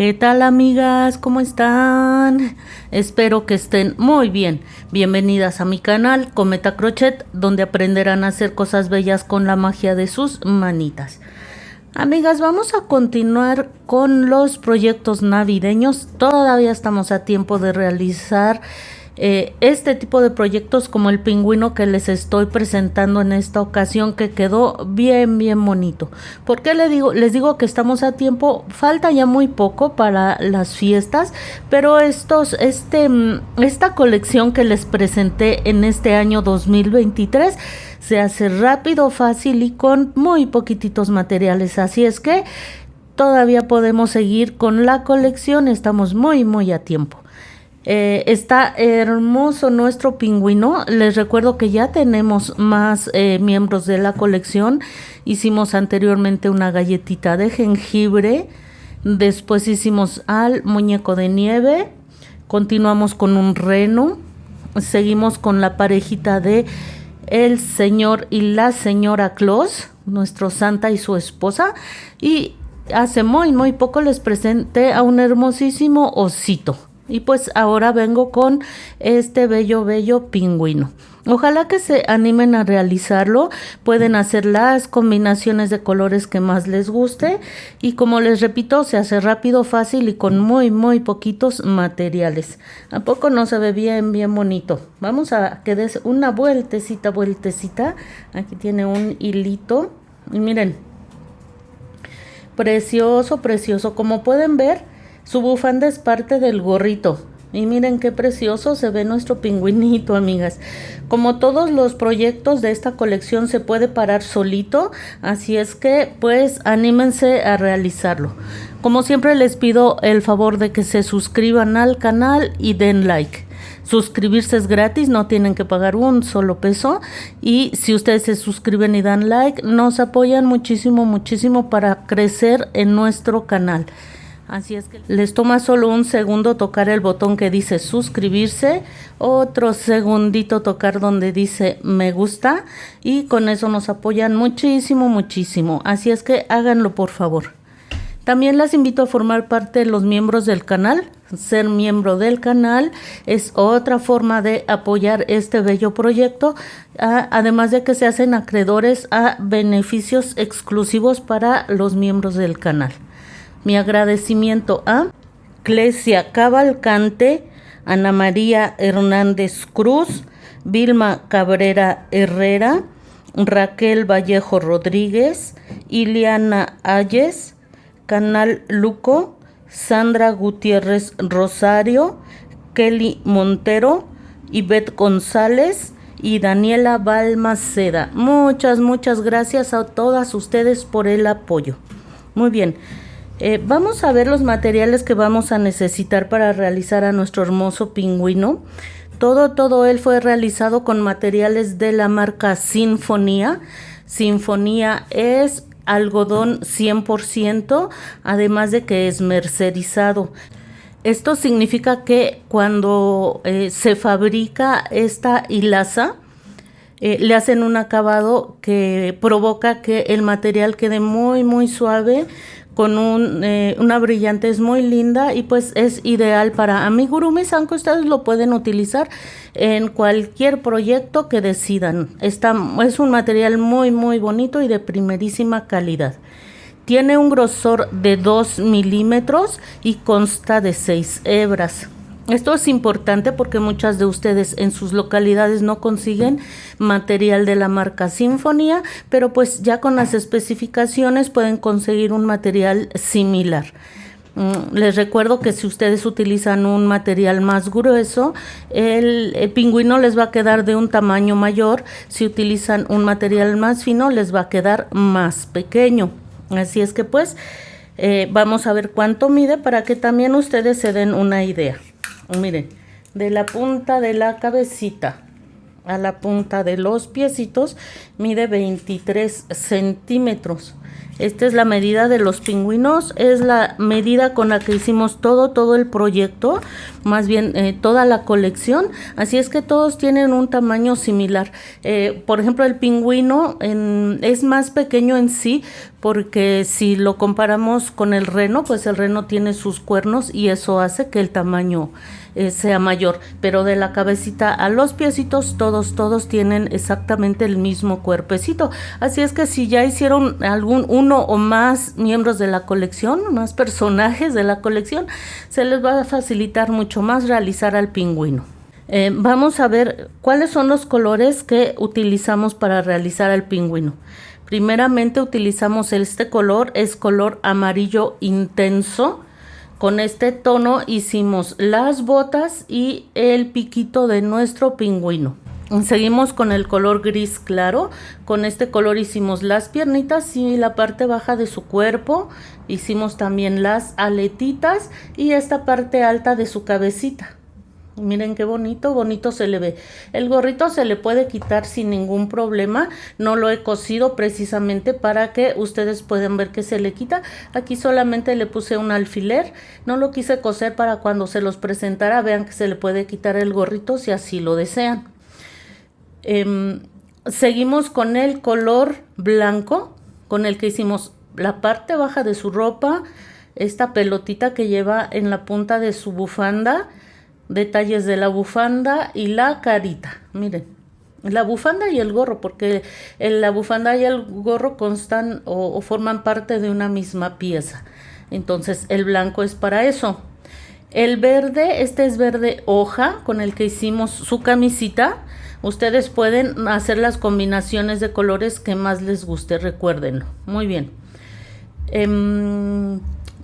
¿Qué tal, amigas? ¿Cómo están? Espero que estén muy bien. Bienvenidas a mi canal Cometa Crochet, donde aprenderán a hacer cosas bellas con la magia de sus manitas. Amigas, vamos a continuar con los proyectos navideños. Todavía estamos a tiempo de realizar este tipo de proyectos, como el pingüino que les estoy presentando en esta ocasión, que quedó bien bonito. ¿Por qué les digo que estamos a tiempo? Falta ya muy poco para las fiestas, pero esta colección que les presenté en este año 2023 se hace rápido, fácil y con muy poquititos materiales, así es que todavía podemos seguir con la colección. Estamos muy a tiempo. Está hermoso nuestro pingüino. Les recuerdo que ya tenemos más miembros de la colección. Hicimos anteriormente una galletita de jengibre, después hicimos al muñeco de nieve, continuamos con un reno, seguimos con la parejita de el señor y la señora Claus, nuestro Santa y su esposa, y hace muy poco les presenté a un hermosísimo osito. Y pues ahora vengo con este bello pingüino. Ojalá que se animen a realizarlo. Pueden hacer las combinaciones de colores que más les guste. Y como les repito, se hace rápido, fácil y con muy poquitos materiales. ¿A poco no se ve bien bonito? Vamos a que des una vueltecita. Aquí tiene un hilito. Y miren, precioso. Como pueden ver, su bufanda es parte del gorrito. Y miren qué precioso se ve nuestro pingüinito, amigas. Como todos los proyectos de esta colección, se puede parar solito. Así es que pues anímense a realizarlo. Como siempre les pido el favor de que se suscriban al canal y den like. Suscribirse es gratis, no tienen que pagar un solo peso. Y si ustedes se suscriben y dan like, nos apoyan muchísimo para crecer en nuestro canal. Así es que les toma solo un segundo tocar el botón que dice suscribirse, otro segundito tocar donde dice me gusta, y con eso nos apoyan muchísimo. Así es que háganlo, por favor. También las invito a formar parte de los miembros del canal. Ser miembro del canal es otra forma de apoyar este bello proyecto, además de que se hacen acreedores a beneficios exclusivos para los miembros del canal. Mi agradecimiento a Clesia Cavalcante, Ana María Hernández Cruz, Vilma Cabrera Herrera, Raquel Vallejo Rodríguez, Iliana Ayes, Canal Luco, Sandra Gutiérrez Rosario, Kelly Montero, Ivette González y Daniela Balmaceda. Muchas gracias a todas ustedes por el apoyo. Muy bien. Vamos a ver los materiales que vamos a necesitar para realizar a nuestro hermoso pingüino. Todo él fue realizado con materiales de la marca Sinfonía. Sinfonía es algodón 100%, además de que es mercerizado. Esto significa que cuando se fabrica esta hilaza, le hacen un acabado que provoca que el material quede muy suave, con una brillantez muy linda, y pues es ideal para amigurumis, aunque ustedes lo pueden utilizar en cualquier proyecto que decidan. Es un material muy bonito y de primerísima calidad. Tiene un grosor de 2 milímetros y consta de 6 hebras. Esto es importante porque muchas de ustedes en sus localidades no consiguen material de la marca Sinfonía, pero pues ya con las especificaciones pueden conseguir un material similar. Les recuerdo que si ustedes utilizan un material más grueso, el pingüino les va a quedar de un tamaño mayor. Si utilizan un material más fino, les va a quedar más pequeño. Así es que pues vamos a ver cuánto mide para que también ustedes se den una idea. Miren, de la punta de la cabecita a la punta de los piecitos mide 23 centímetros. Esta es la medida de los pingüinos, es la medida con la que hicimos todo el proyecto, más bien toda la colección, así es que todos tienen un tamaño similar. Por ejemplo, el pingüino es más pequeño en sí, porque si lo comparamos con el reno, pues el reno tiene sus cuernos y eso hace que el tamaño sea mayor, pero de la cabecita a los piecitos todos tienen exactamente el mismo cuerpecito, así es que si ya hicieron uno o más miembros de la colección, más personajes de la colección, se les va a facilitar mucho más realizar al pingüino. Vamos a ver cuáles son los colores que utilizamos para realizar al pingüino. Primeramente utilizamos este color, es color amarillo intenso. Con este tono hicimos las botas y el piquito de nuestro pingüino. Seguimos con el color gris claro. Con este color hicimos las piernitas y la parte baja de su cuerpo. Hicimos también las aletitas y esta parte alta de su cabecita. Miren qué bonito se le ve. El gorrito se le puede quitar sin ningún problema. No lo he cosido precisamente para que ustedes puedan ver que se le quita. Aquí solamente le puse un alfiler. No lo quise coser para cuando se los presentara vean que se le puede quitar el gorrito si así lo desean. Seguimos con el color blanco con el que hicimos la parte baja de su ropa. Esta pelotita que lleva en la punta de su bufanda. Detalles de la bufanda y la carita, miren, la bufanda y el gorro, porque la bufanda y el gorro constan o forman parte de una misma pieza, entonces el blanco es para eso. El verde, este es verde hoja con el que hicimos su camisita. Ustedes pueden hacer las combinaciones de colores que más les guste, recuérdenlo. Muy bien.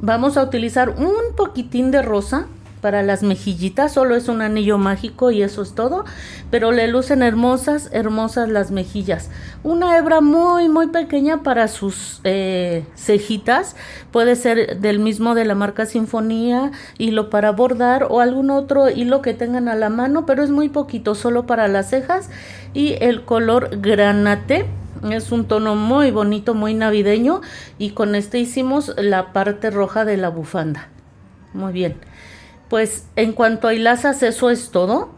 Vamos a utilizar un poquitín de rosa para las mejillitas, solo es un anillo mágico y eso es todo, pero le lucen hermosas las mejillas. Una hebra muy pequeña para sus cejitas, puede ser del mismo de la marca Sinfonía, hilo para bordar o algún otro hilo que tengan a la mano, pero es muy poquito, solo para las cejas. Y el color granate es un tono muy bonito, muy navideño, y con este hicimos la parte roja de la bufanda. Muy bien. Pues en cuanto a hilazas, eso es todo.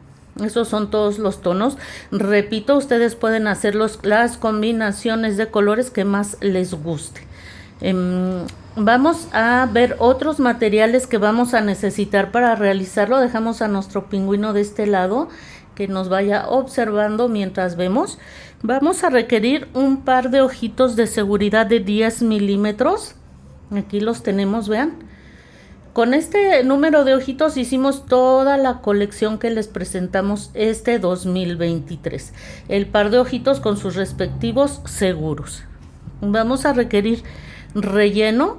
Esos son todos los tonos. Repito, ustedes pueden hacer las combinaciones de colores que más les guste. Vamos a ver otros materiales que vamos a necesitar para realizarlo. Dejamos a nuestro pingüino de este lado, que nos vaya observando mientras vemos. Vamos a requerir un par de ojitos de seguridad de 10 milímetros. Aquí los tenemos, vean. Con este número de ojitos hicimos toda la colección que les presentamos este 2023. El par de ojitos con sus respectivos seguros. Vamos a requerir relleno.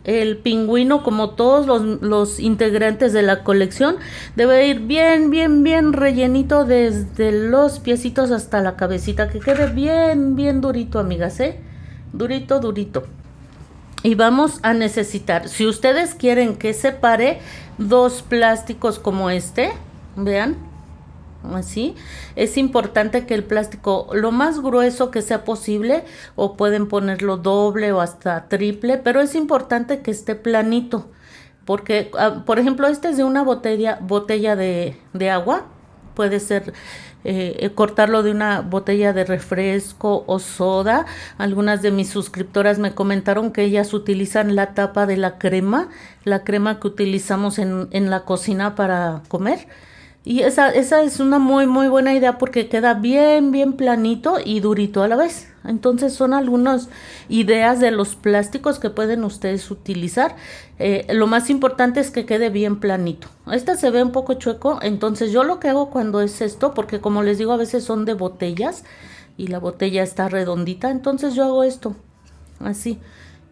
El pingüino, como todos los integrantes de la colección, debe ir bien rellenito desde los piecitos hasta la cabecita. Que quede bien durito, amigas, Durito. Y vamos a necesitar, si ustedes quieren que separe, 2 plásticos como este, vean, así. Es importante que el plástico lo más grueso que sea posible, o pueden ponerlo doble o hasta triple, pero es importante que esté planito, porque por ejemplo este es de una botella de agua, puede ser cortarlo de una botella de refresco o soda. Algunas de mis suscriptoras me comentaron que ellas utilizan la tapa de la crema que utilizamos en la cocina para comer. Y esa es una muy buena idea porque queda bien planito y durito a la vez. Entonces son algunas ideas de los plásticos que pueden ustedes utilizar. Lo más importante es que quede bien planito. Este se ve un poco chueco, entonces yo lo que hago cuando es esto, porque como les digo a veces son de botellas y la botella está redondita, entonces yo hago esto, así.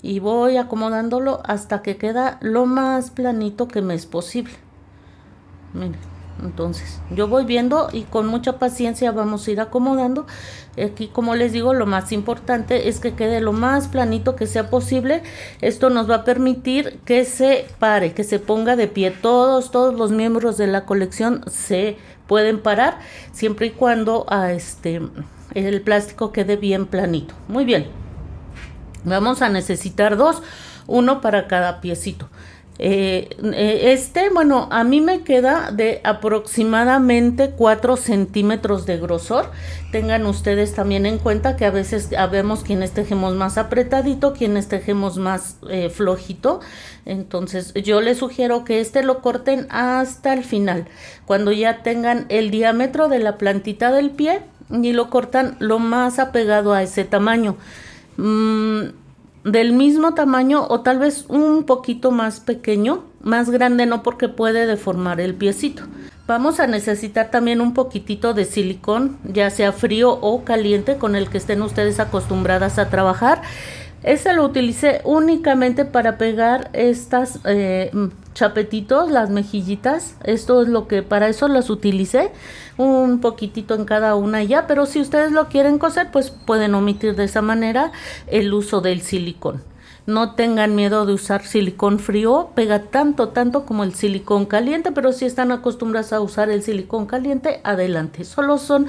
Y voy acomodándolo hasta que queda lo más planito que me es posible. Miren. Entonces yo voy viendo y con mucha paciencia vamos a ir acomodando. Aquí, como les digo, lo más importante es que quede lo más planito que sea posible. Esto nos va a permitir que se pare, que se ponga de pie. Todos los miembros de la colección se pueden parar siempre y cuando el plástico quede bien planito. Muy bien. Vamos a necesitar dos, uno para cada piecito. Bueno, a mí me queda de aproximadamente 4 centímetros de grosor. Tengan ustedes también en cuenta que a veces habemos quienes tejemos más apretadito, quienes tejemos más flojito. Entonces yo les sugiero que lo corten hasta el final, cuando ya tengan el diámetro de la plantita del pie, y lo cortan lo más apegado a ese tamaño. Del mismo tamaño o tal vez un poquito más pequeño, más grande no, porque puede deformar el piecito. Vamos a necesitar también un poquitito de silicón, ya sea frío o caliente, con el que estén ustedes acostumbradas a trabajar. Lo utilicé únicamente para pegar estas chapetitos, las mejillitas. Esto es lo que, para eso las utilicé, un poquitito en cada una ya, pero si ustedes lo quieren coser, pues pueden omitir de esa manera el uso del silicón. No tengan miedo de usar silicón frío, pega tanto como el silicón caliente, pero si están acostumbradas a usar el silicón caliente, adelante. Solo son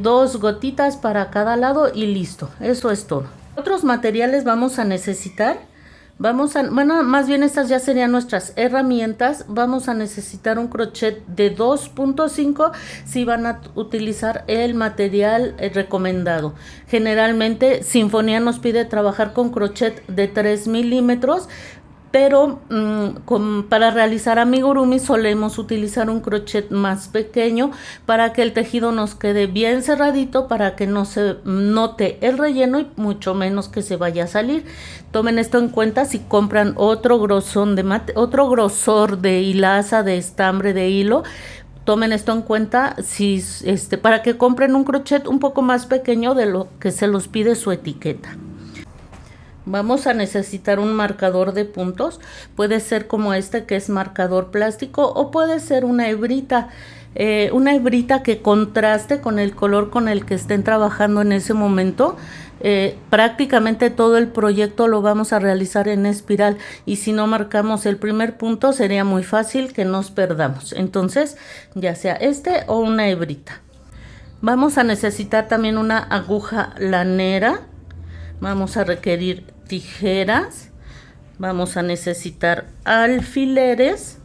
2 gotitas para cada lado y listo, eso es todo. Otros materiales vamos a necesitar, bueno, más bien estas ya serían nuestras herramientas. Vamos a necesitar un crochet de 2.5 si van a utilizar el material recomendado. Generalmente Sinfonía nos pide trabajar con crochet de 3 milímetros, pero para realizar amigurumi solemos utilizar un crochet más pequeño para que el tejido nos quede bien cerradito, para que no se note el relleno y mucho menos que se vaya a salir. Tomen esto en cuenta si compran otro grosor de hilaza, de estambre, de hilo. Tomen esto en cuenta para que compren un crochet un poco más pequeño de lo que se los pide su etiqueta. Vamos a necesitar un marcador de puntos, puede ser como que es marcador plástico, o puede ser una hebrita que contraste con el color con el que estén trabajando en ese momento. Prácticamente todo el proyecto lo vamos a realizar en espiral, y si no marcamos el primer punto sería muy fácil que nos perdamos. Entonces, ya sea o una hebrita. Vamos a necesitar también una aguja lanera. Vamos a requerir tijeras, vamos a necesitar alfileres,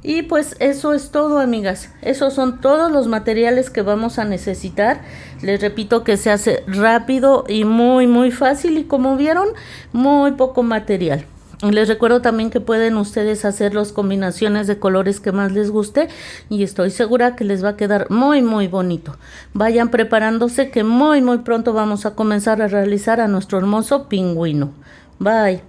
y pues eso es todo, amigas. Esos son todos los materiales que vamos a necesitar. Les repito que se hace rápido y muy fácil, y como vieron, muy poco material. Les recuerdo también que pueden ustedes hacer las combinaciones de colores que más les guste, y estoy segura que les va a quedar muy bonito. Vayan preparándose, que muy pronto vamos a comenzar a realizar a nuestro hermoso pingüino. Bye.